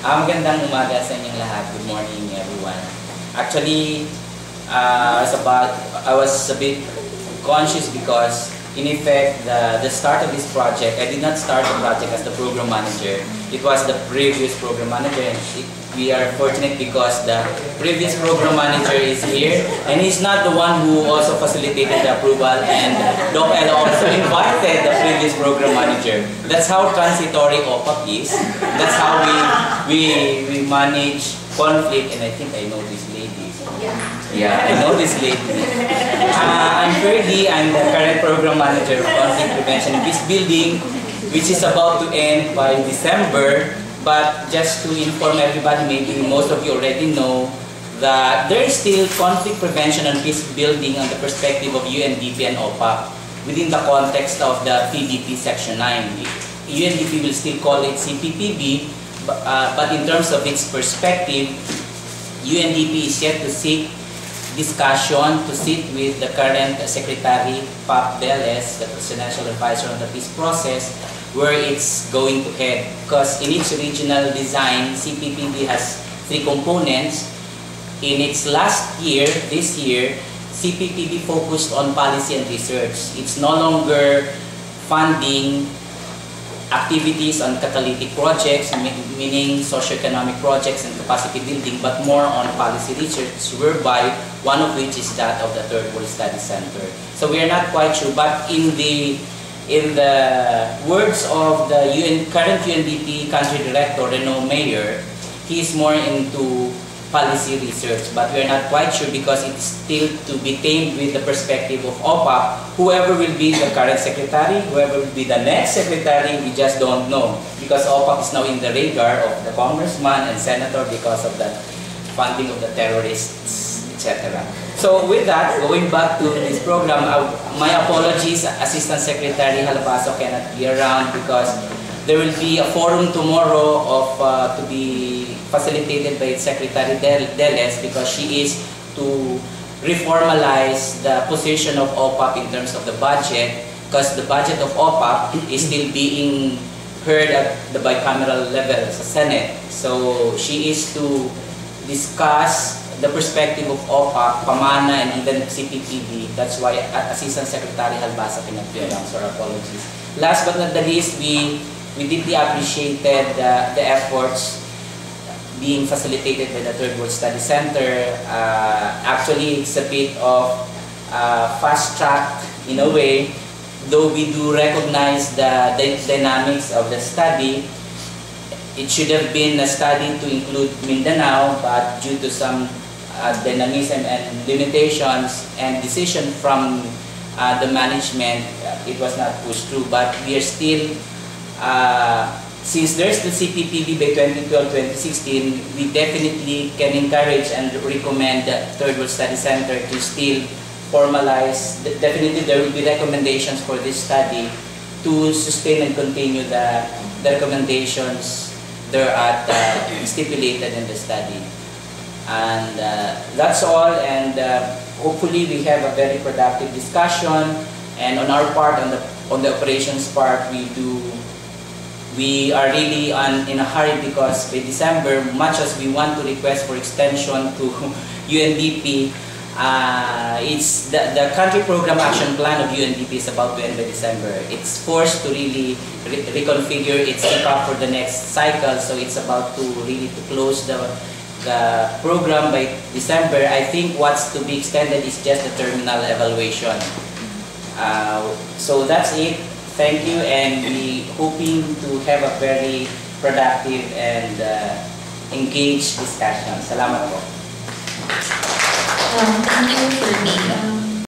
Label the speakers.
Speaker 1: Magandang umaga sa inyong lahat. Good morning, everyone. Actually, I was a bit conscious because, in effect, the start of this project, I did not start the project as the program manager. It was the previous program manager. And we are fortunate because the previous program manager is here, and he's not the one who also facilitated the approval, and Doc El also invited the previous program manager. That's how transitory OPAP is. That's how we manage conflict, and I think I know this lady. Yeah, I know this lady. I'm Ferdy. I'm the current program manager of conflict prevention in peace building, which is about to end by December. But just to inform everybody, maybe most of you already know that there is still conflict prevention and peace building on the perspective of UNDP and OPAP within the context of the PDP Section 9. UNDP will still call it CPPB, but in terms of its perspective, UNDP is yet to seek discussion to sit with the current Secretary, Pap Veles, the Presidential Advisor on the peace process, where it's going to head. Because in its original design, CPPB has 3 components. In its last year, this year, CPPB focused on policy and research. It's no longer funding activities on catalytic projects, meaning socioeconomic projects and capacity building, but more on policy research, whereby one of which is that of the Third World Study Center. So we are not quite sure, but in the words of the current UNDP country director, Reno Mayor, he is more into policy research, but we are not quite sure because it's still to be tamed with the perspective of OPAP. Whoever will be the current secretary, whoever will be the next secretary, we just don't know, because OPAP is now in the radar of the congressman and senator because of the funding of the terrorists, etc. So with that, going back to this program, my apologies, Assistant Secretary Halabaso cannot be around because there will be a forum tomorrow to be facilitated by Secretary Deles, because she is to reformalize the position of OPAP in terms of the budget, because the budget of OPAP is still being heard at the bicameral level sa Senate. So she is to discuss the perspective of OPAP, PAMANA, and even CPPB. That's why Assistant Secretary Halbasa cannot be around, so our apologies. Last but not the least, we deeply appreciated the efforts being facilitated by the Third World Study Center. Actually, it's a bit of fast track in a way, though we do recognize the dynamics of the study. It should have been a study to include Mindanao, but due to some dynamism and limitations and decision from the management, it was not pushed through. But we are still, since there's the CPPB by 2012-2016, we definitely can encourage and recommend the Third World Study Center to still formalize. Definitely there will be recommendations for this study to sustain and continue the recommendations there at stipulated in the study. And that's all, and hopefully we have a very productive discussion. And on our part, on the operations part, we are really in a hurry, because by December, much as we want to request for extension to UNDP, it's the country program action plan of UNDP is about to end by December. It's forced to really reconfigure its CPAP for the next cycle, so it's about to really close the program by December. I think what's to be extended is just the terminal evaluation. So that's it. Thank you, and we hoping to have a very productive and engaged discussion. Salamat po.
Speaker 2: Thank you, Ferdy.